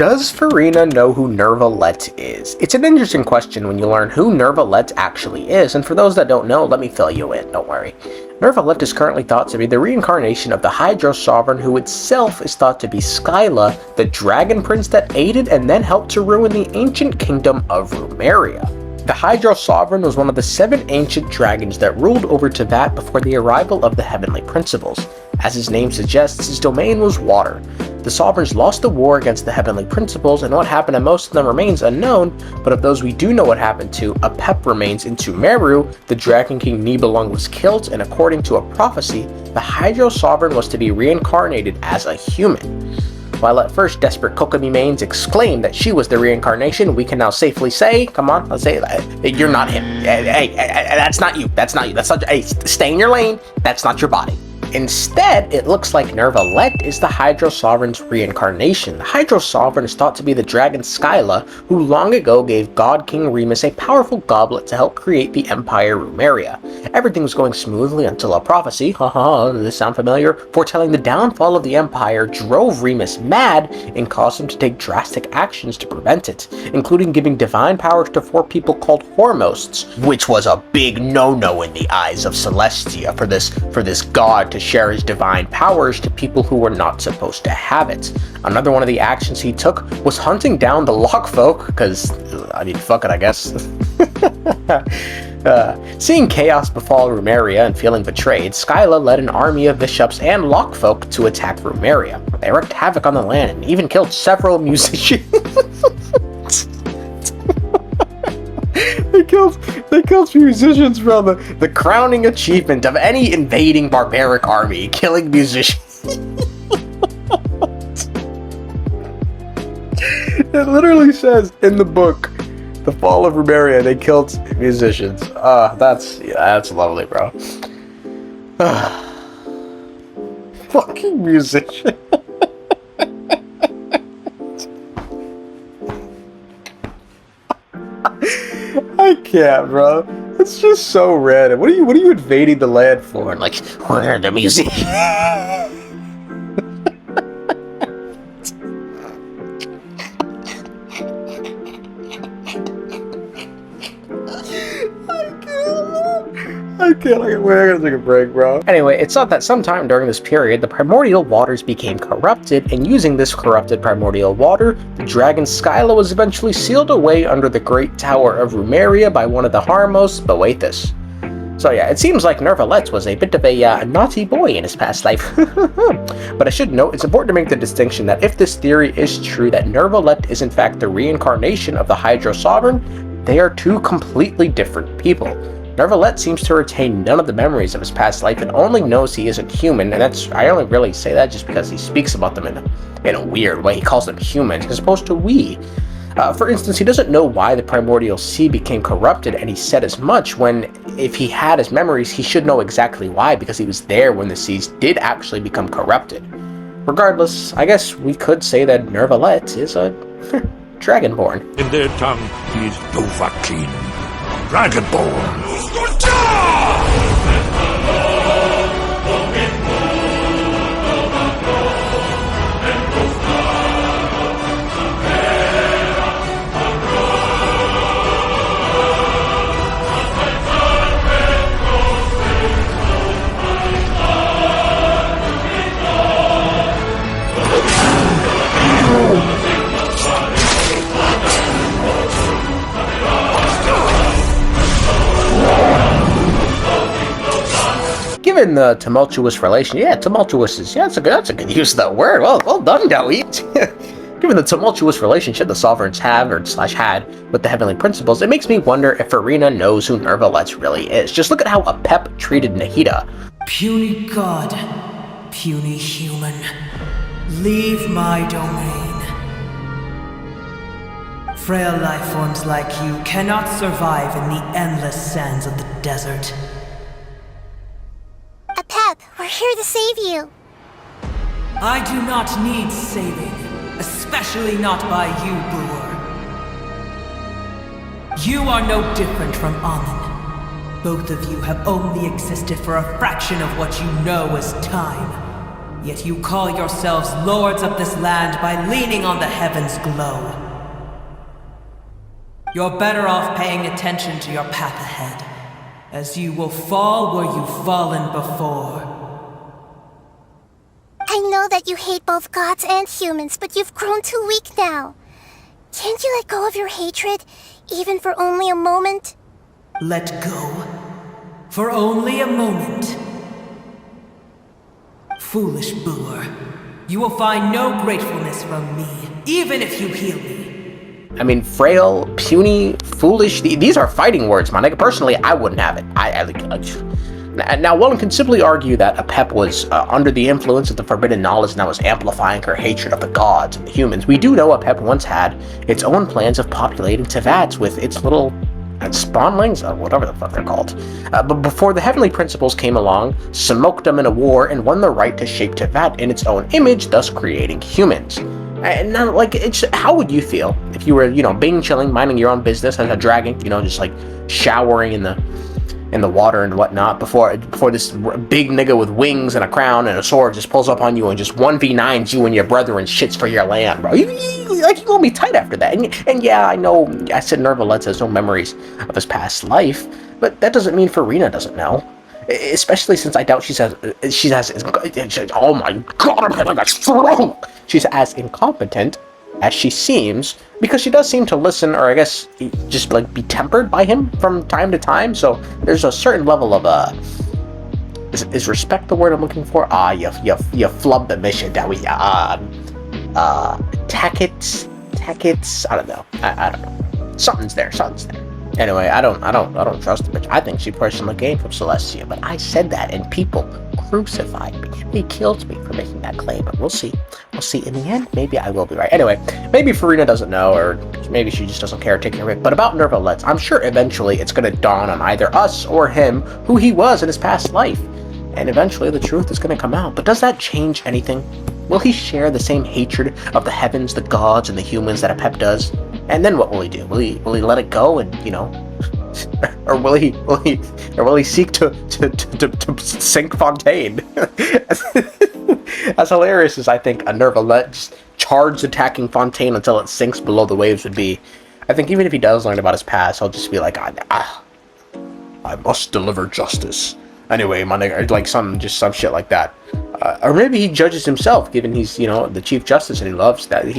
Does Furina know who Neuvillette is? It's an interesting question when you learn who Neuvillette actually is, and for those that don't know, let me fill you in, don't worry. Neuvillette is currently thought to be the reincarnation of the Hydro Sovereign, who itself is thought to be Scylla, the dragon prince that aided and then helped to ruin the ancient kingdom of Rumeria. The Hydro Sovereign was one of the 7 ancient dragons that ruled over Teyvat before the arrival of the Heavenly Principles. As his name suggests, his domain was water. The Sovereigns lost the war against the Heavenly Principles, and what happened to most of them remains unknown, but of those we do know what happened to, Apep remains in Meru. The Dragon King Nibelung was killed, and according to a prophecy, the Hydro Sovereign was to be reincarnated as a human. While at first desperate Kokomi mains exclaimed that she was the reincarnation, we can now safely say, come on, let's say that you're not him. Hey, that's not you. That's not you. That's not. Hey, stay in your lane. That's not your body. Instead, it looks like Neuvillette is the Hydro Sovereign's reincarnation. The Hydro Sovereign is thought to be the dragon Scylla, who long ago gave God King Remus a powerful goblet to help create the Empire Rumeria. Everything was going smoothly until a prophecy, does this sound familiar, foretelling the downfall of the Empire drove Remus mad and caused him to take drastic actions to prevent it, including giving divine powers to 4 people called Hormosts, which was a big no-no in the eyes of Celestia for this god to share his divine powers to people who were not supposed to have it. Another one of the actions he took was hunting down the Lockfolk, because, I mean, fuck it, I guess. Seeing chaos befall Rumeria and feeling betrayed, Scylla led an army of bishops and Lockfolk to attack Rumeria. They wreaked havoc on the land and even killed several musicians. They killed musicians from the crowning achievement of any invading barbaric army, killing musicians. It literally says in the book, The Fall of Rumeria, they killed musicians. That's lovely, bro. Fucking musician. I can't, bro. It's just so random. What are you invading the land for? Like, where are the musicians? I can't. I gotta take a break, bro. Anyway, it's thought that sometime during this period, the primordial waters became corrupted, and using this corrupted primordial water, the dragon Scylla was eventually sealed away under the Great Tower of Rumeria by one of the Harmos. But wait this. So yeah, it seems like Neuvillette was a bit of a naughty boy in his past life. But I should note, it's important to make the distinction that if this theory is true that Neuvillette is in fact the reincarnation of the Hydro Sovereign, they are 2 completely different people. Neuvillette seems to retain none of the memories of his past life and only knows he isn't human, and I only really say that just because he speaks about them in a weird way. He calls them humans as opposed to we. For instance, he doesn't know why the primordial sea became corrupted, and he said as much when, if he had his memories, he should know exactly why, because he was there when the seas did actually become corrupted. Regardless, I guess we could say that Neuvillette is a dragonborn. In their tongue, he is Dovahkiin, dragonborn. Given the tumultuous relation, that's a good use of that word. Well done, Dowie. Given the tumultuous relationship the Sovereigns have, or had, with the Heavenly Principles, it makes me wonder if Furina knows who Neuvillette really is. Just look at how Apep treated Nahida. Puny god, puny human, leave my domain. Frail life forms like you cannot survive in the endless sands of the desert. We're here to save you. I do not need saving, especially not by you, brewer. You are no different from Amun. Both of you have only existed for a fraction of what you know as time. Yet you call yourselves lords of this land by leaning on the heavens' glow. You're better off paying attention to your path ahead, as you will fall where you've fallen before. I know that you hate both gods and humans, but you've grown too weak now. Can't you let go of your hatred, even for only a moment? Let go. For only a moment. Foolish boor. You will find no gratefulness from me, even if you heal me. I mean, frail, puny, foolish, these are fighting words, my nigga. Personally, I wouldn't have it. Now, one can simply argue that Apep was under the influence of the forbidden knowledge and that was amplifying her hatred of the gods and the humans. We do know Apep once had its own plans of populating Teyvat with its little spawnlings, whatever the fuck they're called. But before the heavenly principles came along, smoked them in a war and won the right to shape Teyvat in its own image, thus creating humans. And now, like, how would you feel if you were, being chilling, minding your own business as a dragon, just like showering in the water and whatnot before this big nigga with wings and a crown and a sword just pulls up on you and just 1v9s you and your brother and shits for your land, bro. You gonna be tight after that. And yeah, I know I said Neuvillette has no memories of his past life, but that doesn't mean Furina doesn't know. Especially since I doubt she's as oh my god, she's as incompetent as she seems, because she does seem to listen, or I guess just like be tempered by him from time to time. So there's a certain level of is respect the word I'm looking for? You flubbed the mission that we tackets. I don't know. I don't know. Something's there. Anyway, I don't trust the bitch. I think she personally came from Celestia, but I said that and people crucified me. They killed me for making that claim, but we'll see. In the end, maybe I will be right. Anyway, maybe Furina doesn't know, or maybe she just doesn't care to take care of it. But about Neuvillettes, I'm sure eventually it's going to dawn on either us or him who he was in his past life. And eventually the truth is going to come out. But does that change anything? Will he share the same hatred of the heavens, the gods, and the humans that Apep does? And then what will he do? Will he let it go and, or will he seek to sink Fontaine? As hilarious as I think a Neuvillette just charged attacking Fontaine until it sinks below the waves would be, I think even if he does learn about his past, he'll just be like, I must deliver justice. Anyway, my nigga, like some shit like that. Or maybe he judges himself, given he's, the Chief Justice and he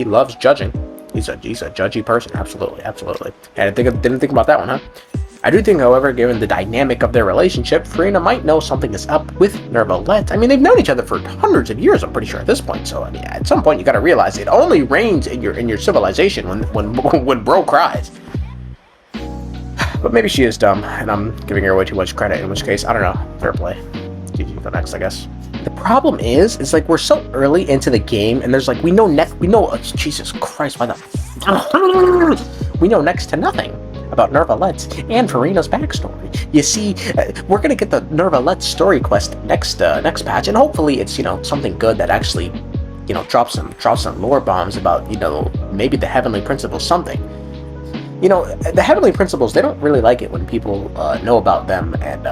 loves judging. He's a judgy person, absolutely. And I didn't think about that one, huh? I do think, however, given the dynamic of their relationship, Furina might know something is up with Neuvillette. I mean, they've known each other for hundreds of years, I'm pretty sure, at this point. So, I mean, at some point, you gotta realize it only reigns in your civilization when bro cries. But maybe she is dumb, and I'm giving her way too much credit, in which case, I don't know. Fair play. GG, go next, I guess. The problem is like we're so early into the game, and there's like, we know, Jesus Christ, why the... we know next to nothing about Neuvillette and Furina's backstory. You see, we're gonna get the Neuvillette story quest next patch, and hopefully it's, something good that actually, drops some lore bombs about, maybe the heavenly principles, something. The heavenly principles, they don't really like it when people know about them and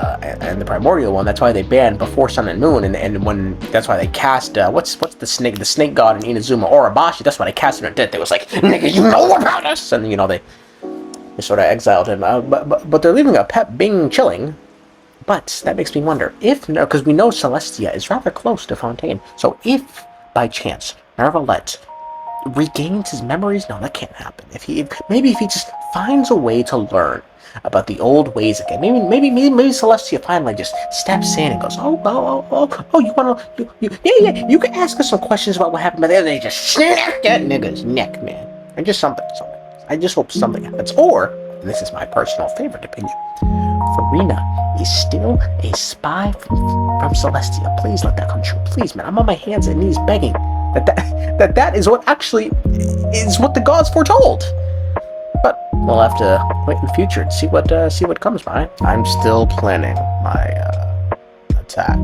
the primordial one. That's why they banned Before Sun and Moon, and when that's why they cast what's the snake god in Inazuma, Orobashi. That's why they cast him to death. They was like, nigga, you know about us, and they sort of exiled him. But they're leaving Apep being chilling. But that makes me wonder if, because we know Celestia is rather close to Fontaine. So if by chance Neuvillette regains his memories, no, that can't happen. Maybe if he just finds a way to learn about the old ways again, maybe Celestia finally just steps in and goes, you wanna, you can ask us some questions about what happened, but then they just snap that nigga's neck, man. And just something. I just hope something happens. Or, and this is my personal favorite opinion, Furina is still a spy from Celestia. Please let that come true. Please, man, I'm on my hands and knees begging that is what actually is what the gods foretold. But we'll have to wait in the future and see what comes by. I'm still planning my attack.